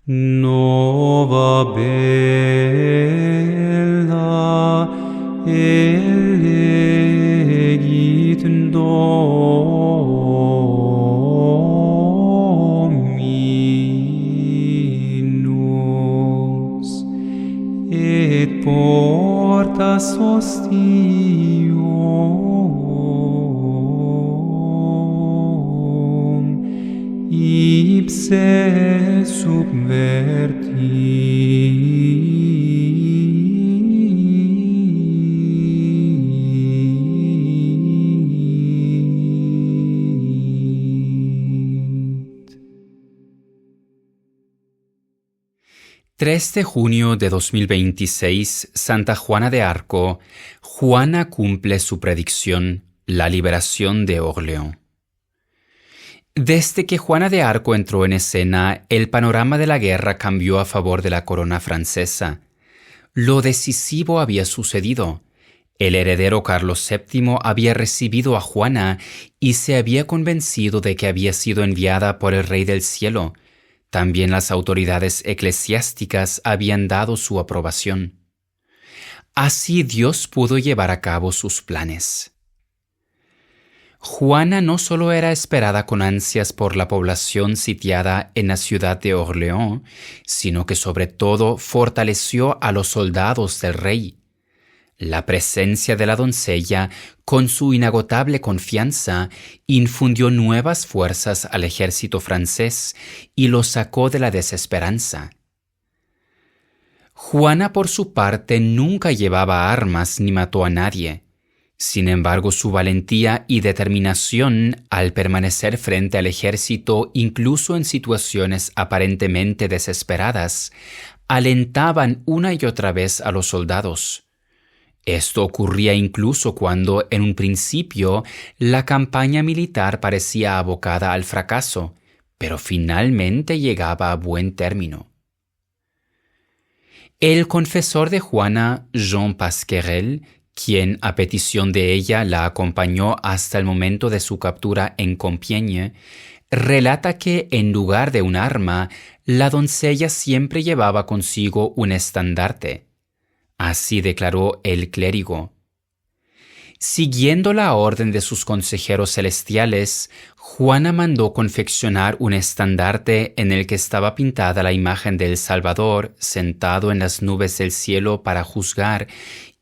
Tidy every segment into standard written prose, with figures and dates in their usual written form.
Nova bella elegit Dominus et portas ostium ipse subvertit. 3 de junio de 2026, Santa Juana de Arco. Juana cumple su predicción, la liberación de Orleans. Desde que Juana de Arco entró en escena, el panorama de la guerra cambió a favor de la corona francesa. Lo decisivo había sucedido. El heredero Carlos VII había recibido a Juana y se había convencido de que había sido enviada por el Rey del Cielo. También las autoridades eclesiásticas habían dado su aprobación. Así Dios pudo llevar a cabo sus planes. Juana no solo era esperada con ansias por la población sitiada en la ciudad de Orleans, sino que sobre todo fortaleció a los soldados del rey. La presencia de la doncella, con su inagotable confianza, infundió nuevas fuerzas al ejército francés y lo sacó de la desesperanza. Juana, por su parte, nunca llevaba armas ni mató a nadie. Sin embargo, su valentía y determinación al permanecer frente al ejército, incluso en situaciones aparentemente desesperadas, alentaban una y otra vez a los soldados. Esto ocurría incluso cuando, en un principio, la campaña militar parecía abocada al fracaso, pero finalmente llegaba a buen término. El confesor de Juana, Jean Pasquerel, quien a petición de ella la acompañó hasta el momento de su captura en Compiègne, relata que en lugar de un arma, la doncella siempre llevaba consigo un estandarte. Así declaró el clérigo. Siguiendo la orden de sus consejeros celestiales, Juana mandó confeccionar un estandarte en el que estaba pintada la imagen del Salvador sentado en las nubes del cielo para juzgar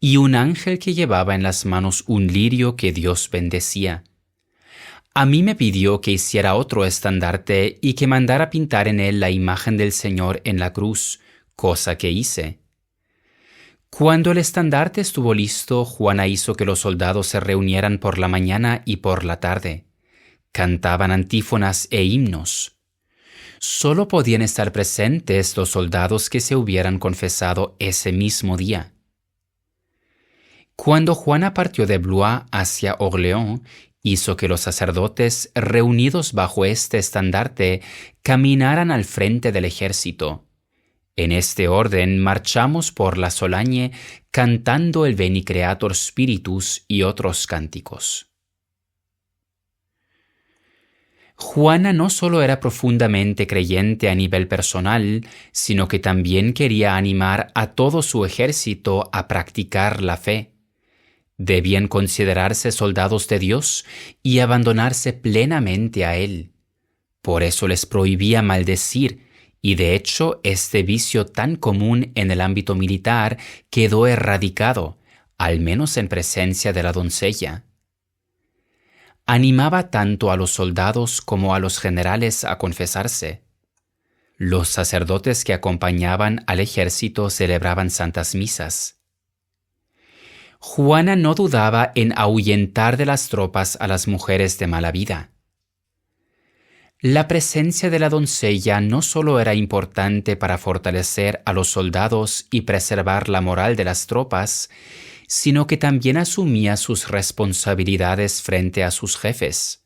y un ángel que llevaba en las manos un lirio que Dios bendecía. A mí me pidió que hiciera otro estandarte y que mandara pintar en él la imagen del Señor en la cruz, cosa que hice. Cuando el estandarte estuvo listo, Juana hizo que los soldados se reunieran por la mañana y por la tarde. Cantaban antífonas e himnos. Solo podían estar presentes los soldados que se hubieran confesado ese mismo día. Cuando Juana partió de Blois hacia Orleans, hizo que los sacerdotes, reunidos bajo este estandarte, caminaran al frente del ejército. En este orden marchamos por la Solagne cantando el Veni Creator Spiritus y otros cánticos. Juana no solo era profundamente creyente a nivel personal, sino que también quería animar a todo su ejército a practicar la fe. Debían considerarse soldados de Dios y abandonarse plenamente a Él. Por eso les prohibía maldecir, y de hecho este vicio tan común en el ámbito militar quedó erradicado, al menos en presencia de la doncella. Animaba tanto a los soldados como a los generales a confesarse. Los sacerdotes que acompañaban al ejército celebraban santas misas. Juana no dudaba en ahuyentar de las tropas a las mujeres de mala vida. La presencia de la doncella no solo era importante para fortalecer a los soldados y preservar la moral de las tropas, sino que también asumía sus responsabilidades frente a sus jefes.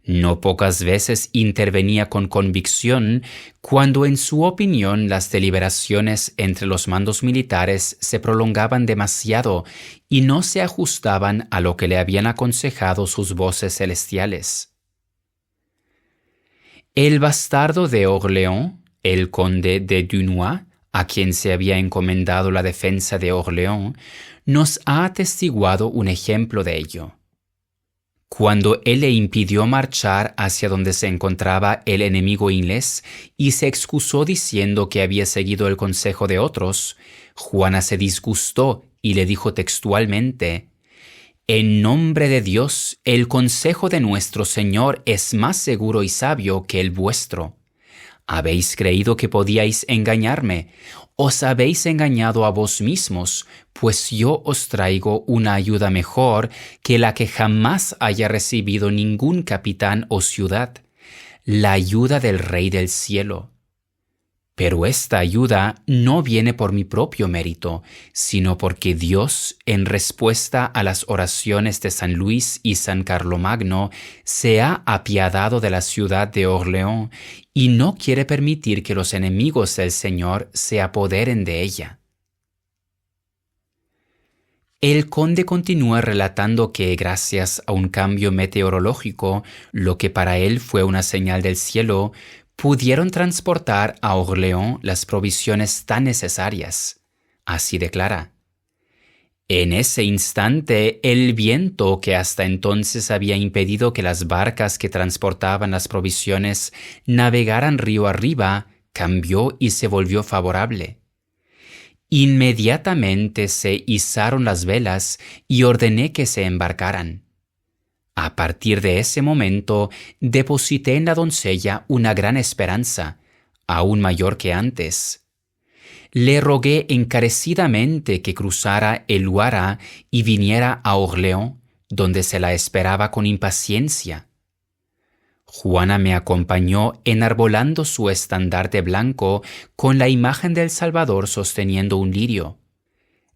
No pocas veces intervenía con convicción cuando en su opinión las deliberaciones entre los mandos militares se prolongaban demasiado y no se ajustaban a lo que le habían aconsejado sus voces celestiales. El bastardo de Orleans, el conde de Dunois, a quien se había encomendado la defensa de Orleans, nos ha atestiguado un ejemplo de ello. Cuando él le impidió marchar hacia donde se encontraba el enemigo inglés y se excusó diciendo que había seguido el consejo de otros, Juana se disgustó y le dijo textualmente: «En nombre de Dios, el consejo de nuestro Señor es más seguro y sabio que el vuestro. Habéis creído que podíais engañarme. Os habéis engañado a vos mismos, pues yo os traigo una ayuda mejor que la que jamás haya recibido ningún capitán o ciudad, la ayuda del Rey del cielo. Pero esta ayuda no viene por mi propio mérito, sino porque Dios, en respuesta a las oraciones de San Luis y San Carlomagno, se ha apiadado de la ciudad de Orleans y no quiere permitir que los enemigos del Señor se apoderen de ella». El conde continúa relatando que, gracias a un cambio meteorológico, lo que para él fue una señal del cielo, pudieron transportar a Orleans las provisiones tan necesarias. Así declara: «En ese instante, el viento que hasta entonces había impedido que las barcas que transportaban las provisiones navegaran río arriba, cambió y se volvió favorable. Inmediatamente se izaron las velas y ordené que se embarcaran. A partir de ese momento deposité en la doncella una gran esperanza, aún mayor que antes. Le rogué encarecidamente que cruzara el Loira y viniera a Orleans, donde se la esperaba con impaciencia. Juana me acompañó enarbolando su estandarte blanco con la imagen del Salvador sosteniendo un lirio.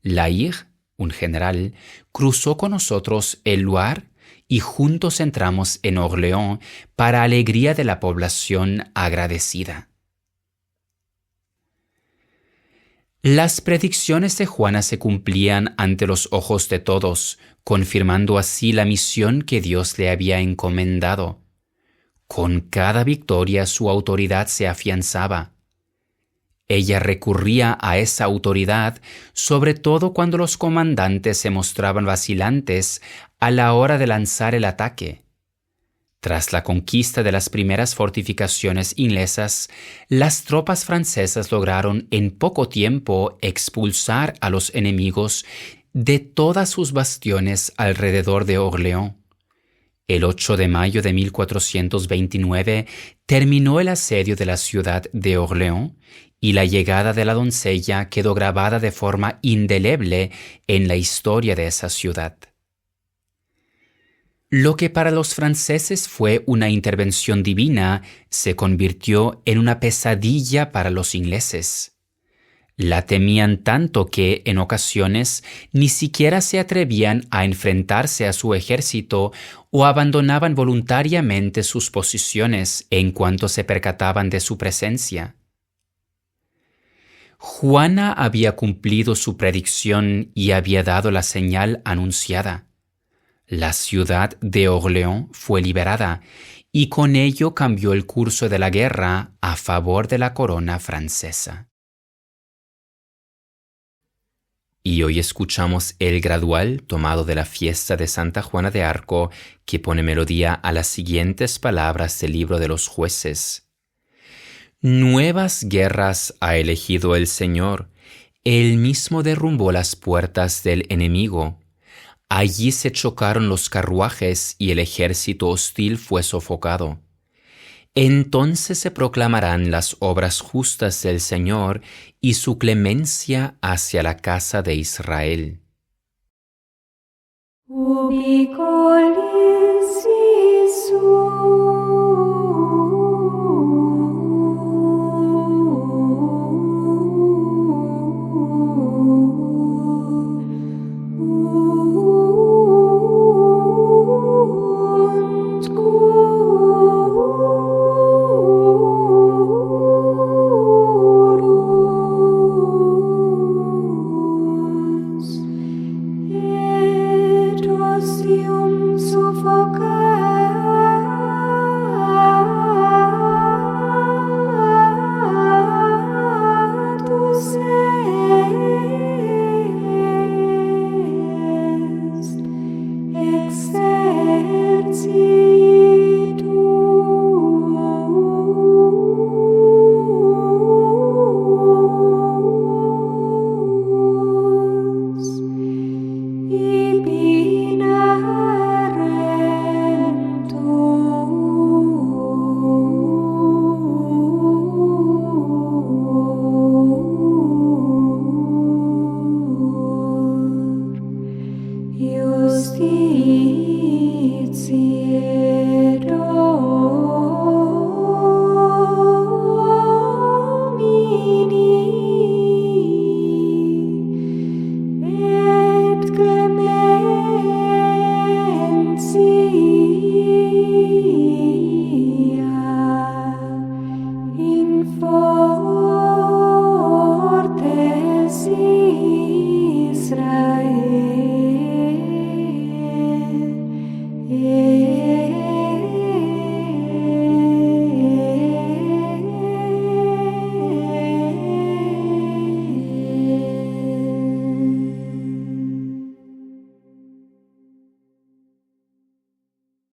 La Hire, un general, cruzó con nosotros el Loire y juntos entramos en Orleans para alegría de la población agradecida». Las predicciones de Juana se cumplían ante los ojos de todos, confirmando así la misión que Dios le había encomendado. Con cada victoria su autoridad se afianzaba. Ella recurría a esa autoridad, sobre todo cuando los comandantes se mostraban vacilantes a la hora de lanzar el ataque. Tras la conquista de las primeras fortificaciones inglesas, las tropas francesas lograron en poco tiempo expulsar a los enemigos de todas sus bastiones alrededor de Orleans. El 8 de mayo de 1429 terminó el asedio de la ciudad de Orleans y la llegada de la doncella quedó grabada de forma indeleble en la historia de esa ciudad. Lo que para los franceses fue una intervención divina se convirtió en una pesadilla para los ingleses. La temían tanto que, en ocasiones, ni siquiera se atrevían a enfrentarse a su ejército o abandonaban voluntariamente sus posiciones en cuanto se percataban de su presencia. Juana había cumplido su predicción y había dado la señal anunciada. La ciudad de Orleans fue liberada y con ello cambió el curso de la guerra a favor de la corona francesa. Y hoy escuchamos el gradual tomado de la fiesta de Santa Juana de Arco, que pone melodía a las siguientes palabras del libro de los Jueces. Nuevas guerras ha elegido el Señor, Él mismo derrumbó las puertas del enemigo. Allí se chocaron los carruajes y el ejército hostil fue sofocado. Entonces se proclamarán las obras justas del Señor y su clemencia hacia la casa de Israel. Ubi colis Iisus